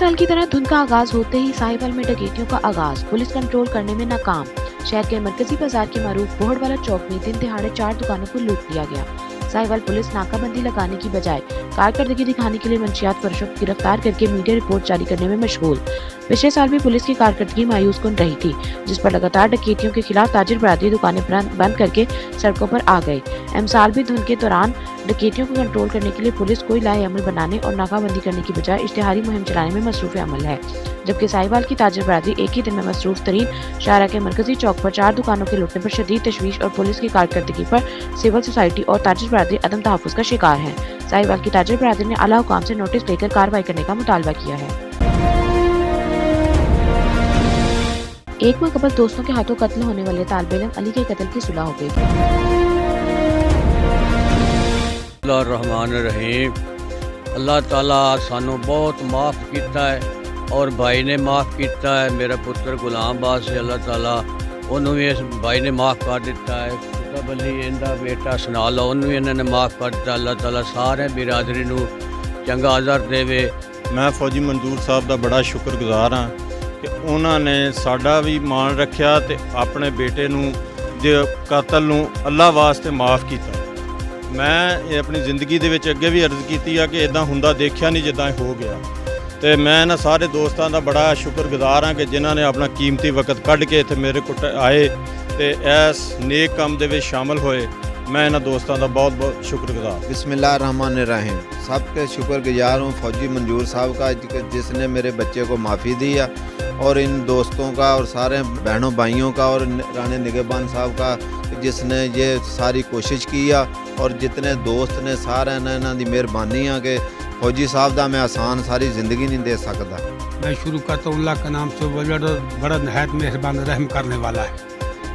साल की तरह धुंध का आगाज होते ही साहिवाल में डकैतियों का आगाज, पुलिस कंट्रोल करने में नाकाम। शहर के मरकजी बाजार के मारूफ बोहड़वाला चौक में दिन दिहाड़े 4 दुकानों को लूट लिया गया। साहिवाल पुलिस नाकाबंदी लगाने की बजाय कारकर्दगी दिखाने के लिए मंशियात फरोशों को गिरफ्तार करके मीडिया रिपोर्ट जारी करने में मशगूल। पिछले साल भी पुलिस की कारकर्दगी मायूस कुन रही थी, जिस पर लगातार डकैतियों के खिलाफ ताजिर बरादरी दुकानें बंद करके सड़कों पर आ गए। साल भी धुंध के दौरान डकैतियों को कंट्रोल करने के लिए पुलिस कोई लाए अमल बनाने और नाकाबंदी करने की बजाय इश्तिहारी मुहिम चलाने में मसरूफ अमल है, जबकि साहिवाल की ताजिर बरादरी एक ही दिन में मसरूफ तरीन शाहरा के मरकजी चौक पर 4 दुकानों के लूटने पर शदीद तशवीश और पुलिस की कारकर्दगी पर सिविल सोसाइटी और ताजिर बरादरी अदम तहफ़्फ़ुज़ का शिकार है। साहिवाल की ताजिर बरादरी ने आला हुकाम से नोटिस लेकर कार्रवाई करने का मुतालबा किया है। एक माह कबल दोस्तों के हाथों कत्ल होने वाले तालिब इल्म अली के कत्ल की सुलह हो गई। रहमान अल्लाह ताला सानू बहुत माफ़ किया है और भाई ने माफ़ किया है। मेरा पुत्र गुलाम बास है, अल्लाह ताला उन्होंने भी इस भाई ने माफ़ कर दिता है। कुतब अली इंदा बेटा सनाला उन्होंने भी इन्होंने माफ़ कर दिता। अल्लाह ताला सारे बिरादरी नू चंगा अज़र देवे। मैं फौजी मंजूर साहब का बड़ा शुक्रगुजार हाँ कि उन्होंने साडा भी मान रखा ते अपने बेटे नू दे कातल नू अल्लाह वास्ते माफ़ किया। मैं अपनी जिंदगी दे विच अगे भी अर्ज़ की है कि इदां हुंदा देखिया नहीं जिद्दां हो गया। तो मैं इन्हां सारे दोस्तों का बड़ा शुक्रगुजार हाँ कि जिन्हों ने अपना कीमती वक्त कढ़ के इत्थे मेरे को आए तो इस नेक काम दे विच शामिल होए। मैं इन्हां दोस्तों का बहुत बहुत शुक्रगुजार। बिस्मिल्लाहिर्रहमानिर्रहीम। सबके शुक्रगुजार हूँ फौजी मंजूर साहब का जिसने मेरे बच्चे को माफ़ी दी है, और इन दोस्तों का और सारे बहनों भाइयों का और रानी निगहबान साहब का जिसने ये सारी कोशिश की है, और जितने दोस्त ने सारे ने इन्हां दी मेहरबानी है कि फौजी साहब का मैं आसान सारी ज़िंदगी नहीं दे सकता। मैं शुरू करता हूँ अल्लाह के नाम से, बड़ा नहायत मेहरबान रहम करने वाला है।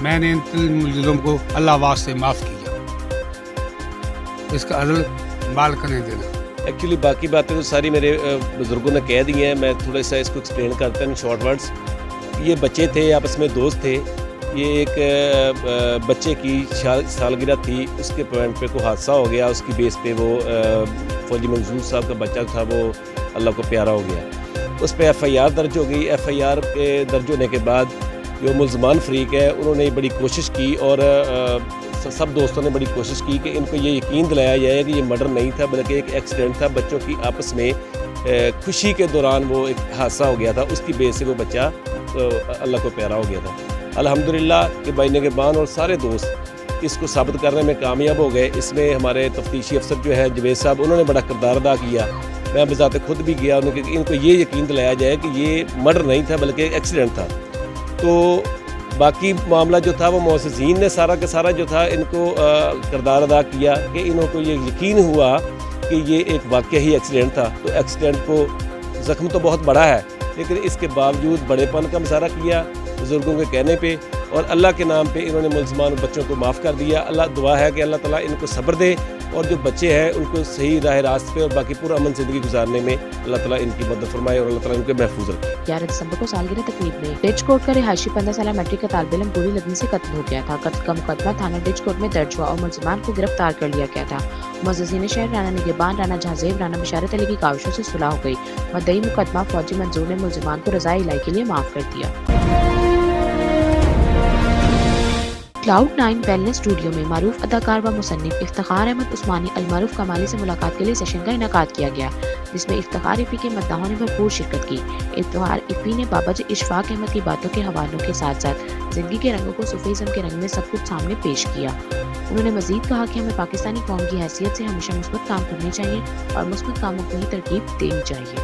मैंने इन 3 मुजरिमों को अल्लाह वास्ते माफ़ किया, इसका अदल माल करने देना। एक्चुअली बाकी बातें तो सारी मेरे बुज़ुर्गों ने कह दी हैं, मैं थोड़ा सा इसको एक्सप्लेन करता हूँ शॉर्ट वर्ड्स। ये बच्चे थे, आपस में दोस्त थे। ये एक बच्चे की सालगिरह थी, उसके पॉइंट पे कोई हादसा हो गया, उसकी बेस पे वो फौजी मंजूर साहब का बच्चा था वो अल्लाह को प्यारा हो गया। उस पर FIR दर्ज हो गई। FIR के दर्ज होने के बाद जो मुलज़मान फ़रीक है उन्होंने बड़ी कोशिश की, और सब दोस्तों ने बड़ी कोशिश की कि इनको ये यकीन दिलाया जाए कि ये मर्डर नहीं था बल्कि एक एक्सीडेंट था। बच्चों की आपस में खुशी के दौरान वो एक हादसा हो गया था, उसकी बेस से वो बच्चा अल्लाह को प्यारा हो गया था। अल्हम्दुलिल्लाह कि भाई निगहबान और सारे दोस्त इसको साबित करने में कामयाब हो गए। इसमें हमारे तफ्तीशी अफसर जो है जवेद साहब, उन्होंने बड़ा किरदार अदा किया। मैं बज़ाते खुद भी गया, इनको ये यकीन दिलाया जाए कि ये मर्डर नहीं था बल्कि एक एक्सीडेंट था। तो बाकी मामला जो था वो मुअज़्ज़िज़ीन ने सारा का सारा जो था इनको किरदार अदा किया कि इनको ये यकीन हुआ कि ये एक वाक़ई ही एक्सीडेंट था। तो एक्सीडेंट को ज़ख्म तो बहुत बड़ा है, लेकिन इसके बावजूद बड़ेपन का मुज़ाहरा किया बुज़ुर्गों के कहने पे, और अल्लाह के नाम पे इन्होंने मुलज़मान बच्चों को माफ़ कर दिया। अल्लाह दुआ है कि अल्लाह ताला इनको सब्र दे, और जो बच्चे हैं उनको सही राह रास्त पे और बाकी पूरा अमन ज़िंदगी गुजारने में अल्लाह ताला इनकी मदद फरमाए और अल्लाह ताला इनको महफूज रखे। 11 दिसंबर को सालगिरह तकरीब में डिच कोर्ट का रिहायशी 15 साल मैट्रिक का तालिब इल्म गोली लगने से कत्ल हो गया था। कत्ल का मुकदमा थाना डिच कोर्ट में दर्ज हुआ और मुलज़मान को गिरफ्तार कर लिया गया था। मुअज़्ज़िज़ीन शहर राना निगहबान, राना जहाज़ेब, राना बशारत अली की काविशों से सुलह हो गई। मुद्दई मुकदमा फौजी मंजूर ने मुलज़मान को रज़ाए इलाही के लिए माफ़ कर दिया। Cloud9 वेलनेस स्टूडियो में मारूफ अदाकार व मुसन्निफ इफ्तिखार अहमद उस्मानी अलमारूफ कमाली से मुलाकात के लिए सेशन का इनेकाद किया गया, जिसमें इफ्तिखार इफ़ी के मद्दाहों ने भरपूर शिरकत की। इफ्तिखार इफ़ी ने बाबाजी इशफाक अहमद की बातों के हवालों के साथ साथ ज़िंदगी के रंगों को सूफीज़्म के रंग में सब कुछ सामने पेश किया। उन्होंने मज़ीद कहा कि हमें पाकिस्तानी कौम की हैसियत से हमेशा मुस्बत काम करने चाहिए और मुस्बत कामों को ही तरकीब देनी चाहिए।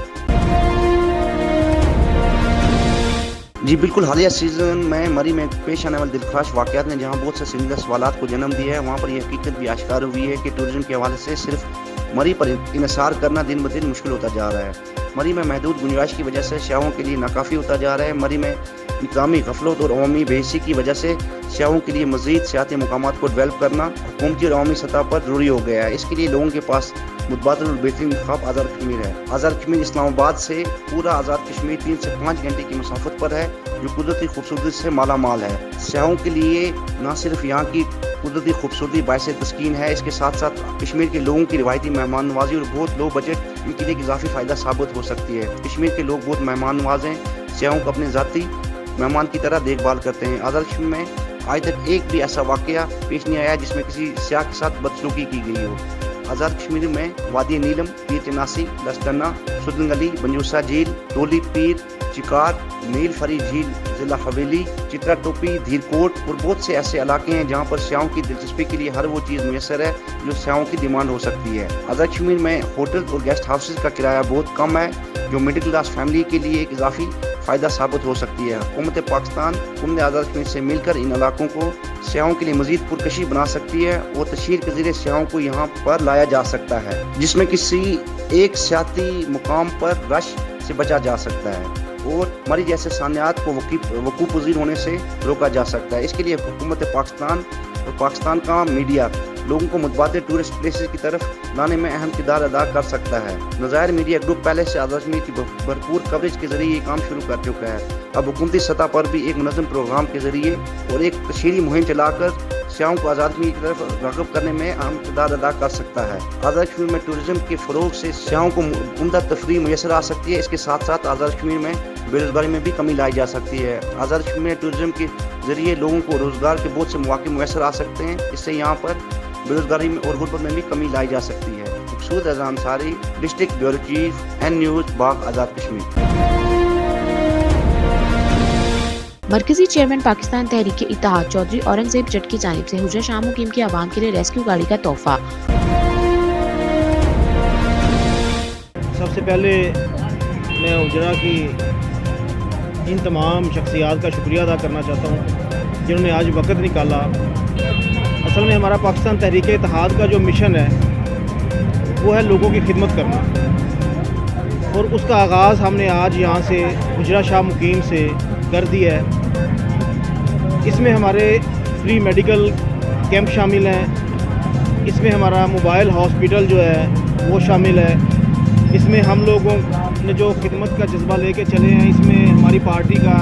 जी बिल्कुल, हालिया सीज़न में मरी में पेश आने वाले दिलखराश वाक़यात ने जहां बहुत से संजीदा सवालात को जन्म दिया है, वहां पर यह हकीकत भी आश्कार हुई है कि टूरिज़्म के हवाले से सिर्फ मरी पर इन्हिसार करना दिन ब दिन मुश्किल होता जा रहा है। मरी में महदूद गुंजाइश की वजह से सियाहों के लिए नाकाफ़ी होता जा रहा है। मरी में इंतज़ामी गफलत और अवामी बेहिसी की वजह से सियाहों के लिए मज़ीद सियाती मकामात को डेवलप करना हुकूमती और अवामी सतह पर ज़रूरी हो गया है। इसके लिए लोगों के पास मुतबादिल और बेहतरीन इंतखाब आज़ाद कश्मीर है। आज़ाद कश्मीर इस्लामाबाद से पूरा आज़ाद कश्मीर 3 से 5 घंटे की मसाफत पर है, जो कुदरती खूबसूरती से माला माल है। सियाहों के लिए न सिर्फ यहाँ की कुदरती खूबसूरती बायस तस्कीन है। इसके साथ साथ कश्मीर के लोगों की रिवायती मेहमान नवाजी और बहुत लो बजट इनके लिए इजाफी फ़ायदा साबित हो सकती है। कश्मीर के लोग बहुत मेहमान नवाज हैं, सियाहों को अपने ज़ाती मेहमान की तरह देखभाल करते हैं। आज़ाद कश्मीर में आज तक एक भी ऐसा वाक़या पेश नहीं आया जिसमें किसी सियाह के साथ बदसलूकी की गई हो। आज़ाद कश्मीर में वादी नीलम, पीर चनासी, लस्करना, सुदन गली, बंजूसा झील, टोली पीर, चिकार, नील फरी झील, ज़िला हवेली, चित्रा टोपी, धीरकोट और बहुत से ऐसे इलाके हैं जहाँ पर सियाहों की दिलचस्पी के लिए हर वो चीज़ मुयसर है जो सियाहों की डिमांड हो सकती है। आज़ाद कश्मीर में होटल और गेस्ट हाउसेज का किराया बहुत कम है जो मिडिल क्लास फैमिली के लिए एक इजाफी फ़ायदा साबित हो सकती है। हुकूमत पाकिस्तान हुकूमत आज़ाद कश्मीर से मिलकर इन इलाकों को सियाहों के लिए मज़ीद पुरकशी बना सकती है और तशहीर के ज़रिए सियाहों को यहाँ पर लाया जा सकता है जिसमें किसी एक सियाती मुकाम पर रश से बचा जा सकता है और मरी जैसे सानियात को वकूफ़ पज़ीर होने से रोका जा सकता है। इसके लिए हुकूमत पाकिस्तान और पाकिस्तान का मीडिया लोगों को मुतबादिल टूरिस्ट प्लेसेस की तरफ लाने में अहम किरदार अदा कर सकता है। नज़ायर मीडिया ग्रुप पहले से आज़ाद कश्मीर की भरपूर कवरेज के ज़रिए ये काम शुरू कर चुका है। अब हुकूमती सतह पर भी एक मुनज़्ज़म प्रोग्राम के ज़रिए और एक तशहीरी मुहिम चलाकर सियाहों को आज़ाद कश्मीर की तरफ राग़िब करने में अहम किरदार अदा कर सकता है। आज़ाद कश्मीर में टूरिज़्म के फ़रोग़ से सियाहों को उम्दा तफरीह मुयसर आ सकती है। इसके साथ साथ आज़ाद कश्मीर में बेरोज़गारी में भी कमी लाई जा सकती है। आज़ाद कश्मीर में टूरिज़्म के ज़रिए लोगों को रोज़गार के बहुत से मौके मुयसर आ सकते हैं। इससे यहाँ पर बेरोज़गारी में और गुर्बत में भी कमी लाई जा सकती है। Maqsood Raza Ansari, district bureau chief, N news, Bagh, Azad Kashmir. मरकजी चेयरमैन पाकिस्तान तहरीक इत्तेहाद चौधरी औरंगजेब जट की जानिब से हुजरा शाह मुकीम की आवाम के लिए रेस्क्यू गाड़ी का तोहफा। सबसे पहले मैं हुजरा की इन तमाम शख्सियात का शुक्रिया अदा करना चाहता हूँ जिन्होंने आज वक्त निकाला। असल में हमारा पाकिस्तान तहरीक इत्तेहाद का जो मिशन है वो है लोगों की खिदमत करना और उसका आगाज़ हमने आज यहाँ से हुजरा शाह मुकीम से कर दिया है। इसमें हमारे फ्री मेडिकल कैंप शामिल हैं, इसमें हमारा मोबाइल हॉस्पिटल जो है वो शामिल है, इसमें हम लोगों ने जो खिदमत का जज्बा लेके चले हैं, इसमें हमारी पार्टी का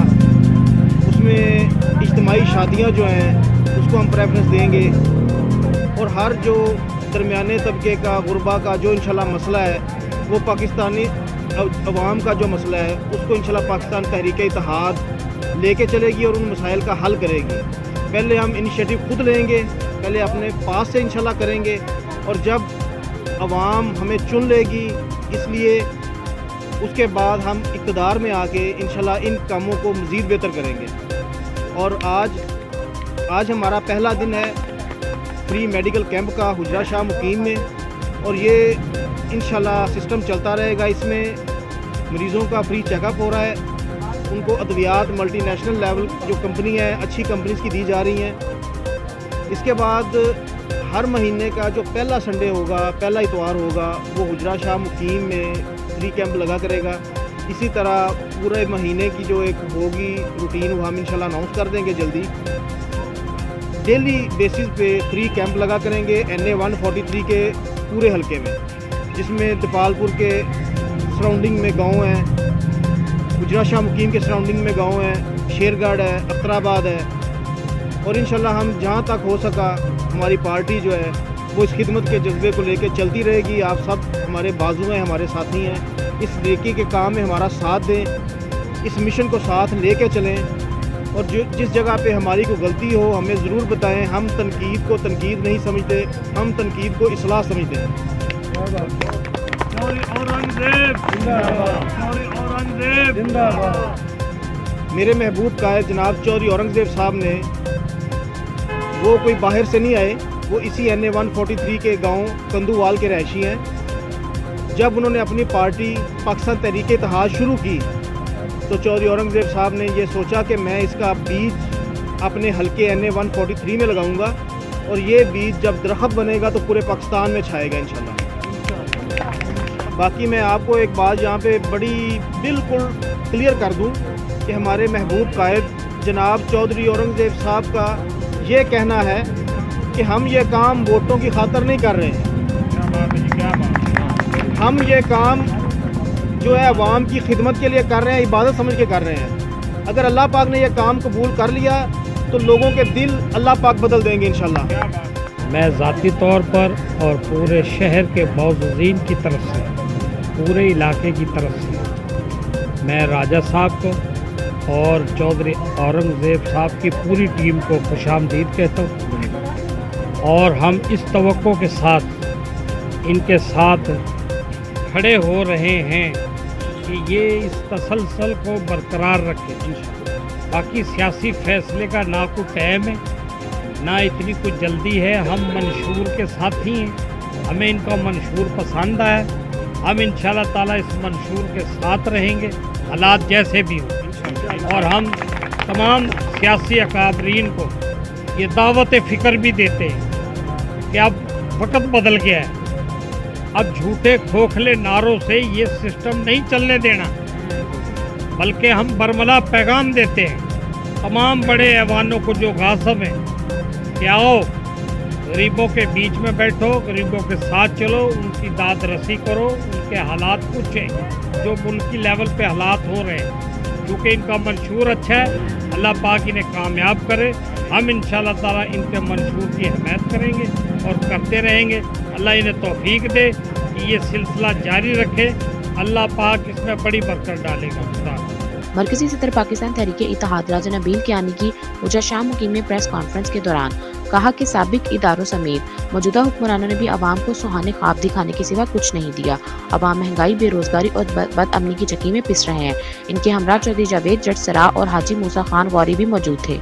उसमें इज्तिमाई शादियाँ जो हैं उसको हम प्रेफरेंस देंगे और हर जो दरमियाने तबके का गुरबा का जो इंशाल्लाह मसला है वो पाकिस्तानी अवाम का जो मसला है उसको इंशाल्लाह पाकिस्तान तहरीक इत्तेहाद लेके चलेगी और उन मसाइल का हल करेगी। पहले हम इनिशिएटिव खुद लेंगे, पहले अपने पास से इंशाल्लाह करेंगे और जब अवाम हमें चुन लेगी इसलिए उसके बाद हम इक़्तिदार में आके इंशाल्लाह इन कामों को मज़ीद बेहतर करेंगे। और आज हमारा पहला दिन है फ्री मेडिकल कैंप का हुजरा शाह मुकीम में और ये इंशाल्लाह सिस्टम चलता रहेगा। इसमें मरीज़ों का फ्री चेकअप हो रहा है, उनको अद्वियात मल्टीनेशनल लेवल जो कंपनी है अच्छी कंपनीज की दी जा रही हैं। इसके बाद हर महीने का जो पहला संडे होगा, पहला इतवार होगा, वो हुजरा शाह मुकीम में फ्री कैंप लगा करेगा। इसी तरह पूरे महीने की जो एक होगी रूटीन वो हम इंशाल्लाह अनाउंस कर देंगे जल्दी। डेली बेसिस पे फ्री कैंप लगा करेंगे NA 143 के पूरे हलके में, जिसमें दपालपुर के सराउंडिंग में गांव हैं, हुजरा शाह मुकीम के सराउंडिंग में गांव हैं, शेरगढ़ है, अख्तराबाद है और इंशाल्लाह हम जहां तक हो सका हमारी पार्टी जो है वो इस खिदमत के जज्बे को लेकर चलती रहेगी। आप सब हमारे बाजू हैं, हमारे साथी हैं, इस नेकी के काम में हमारा साथ दें, इस मिशन को साथ लेकर चलें और जिस जगह पे हमारी कोई गलती हो हमें ज़रूर बताएं। हम तनकीद को तनकीद नहीं समझते, हम तनकीद को इस्लाह समझते हैं। मेरे महबूब कायद जनाब चौधरी औरंगजेब साहब ने वो कोई बाहर से नहीं आए, वो इसी NA 143 के गांव कंदूवाल के रहायशी हैं। जब उन्होंने अपनी पार्टी पाकिस्तान तहरीक इत्तेहाद शुरू की तो चौधरी औरंगजेब साहब ने ये सोचा कि मैं इसका बीज अपने हल्के NA 143 में लगाऊंगा और ये बीज जब दरख्त बनेगा तो पूरे पाकिस्तान में छाएगा इंशाल्लाह। बाकी मैं आपको एक बात यहाँ पे बड़ी बिल्कुल क्लियर कर दूँ कि हमारे महबूब कायद जनाब चौधरी औरंगजेब साहब का ये कहना है कि हम ये काम वोटों की खातर नहीं कर रहे हैं, हम ये काम जो है अवाम की खिदमत के लिए कर रहे हैं, इबादत समझ के कर रहे हैं। अगर अल्लाह पाक ने यह काम कबूल कर लिया तो लोगों के दिल अल्लाह पाक बदल देंगे इंशाल्लाह। मैं ज़ाती तौर पर और पूरे शहर के मौजूदीन की तरफ से, पूरे इलाके की तरफ से मैं राजा साहब को और चौधरी औरंगज़ेब साहब की पूरी टीम को खुशामदीद कहता हूँ। और हम इस तवक्को के साथ इनके साथ खड़े हो रहे हैं कि ये इस तसलसल को बरकरार रखें इंशाअल्लाह। बाकी सियासी फैसले का ना कोई टाइम है, ना इतनी कुछ जल्दी है। हम मंशूर के साथ ही हैं, हमें इनका मंशूर पसंद आया, हम इंशाअल्लाह ताला इस मंशूर के साथ रहेंगे हालात जैसे भी हो। और हम तमाम सियासी अकाबरीन को ये दावत फ़िक्र भी देते हैं कि अब वक्त बदल गया है, अब झूठे खोखले नारों से ये सिस्टम नहीं चलने देना, बल्कि हम बरमला पैगाम देते हैं तमाम बड़े ऐवानों को जो गासिब हैं कि आओ गरीबों के बीच में बैठो, गरीबों के साथ चलो, उनकी दाद रसी करो, उनके हालात पूछें जो मुल्की लेवल पे हालात हो रहे हैं। क्योंकि इनका मंशूर अच्छा है, अल्लाह पाक इन्हें कामयाब करे। हम इंशाअल्लाह ताला इनके मंशूर की हिमायत करेंगे और करते रहेंगे। अल्लाह इन्हें तौफीक दे कि ये सिलसिला जारी रखे, अल्लाह पाक इसमें बड़ी बरकत डालेगा। खुदा मरकजी सदर पाकिस्तान तहरीक इत्तेहाद राजा नबील कियानी की गुज़श्ता शाम मुकीम में प्रेस कॉन्फ्रेंस के दौरान कहा कि साबिक इदारों समेत मौजूदा हुक्मरानों ने भी आवाम को सुहाने ख्वाब दिखाने के सिवा कुछ नहीं दिया। आवाम महंगाई, बेरोजगारी और बदअमनी की चक्की में पिस रहे हैं। इनके हमरा चौधरी जावेद जट सरा और हाजी मूसा खान गौरी भी मौजूद थे।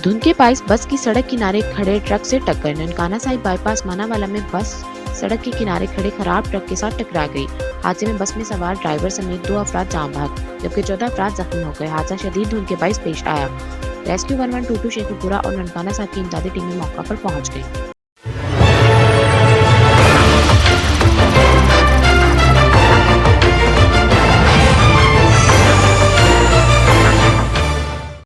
धुंध के बाइस बस की सड़क किनारे खड़े ट्रक से टक्कर। ननकाना साहिब बाईपास मानावाला में बस सड़क के किनारे खड़े खराब ट्रक के साथ टकरा गई। हादसे में बस में सवार ड्राइवर समेत 2 अफराद जान भाग, जबकि 14 अफराद जख्मी हो गए। हादसा शदीद धुंध के बाइस पेश आया। रेस्क्यू 1122 शेखुपुरा और ननकाना साहिब की इमदादी टीमें मौका पर पहुंच गई।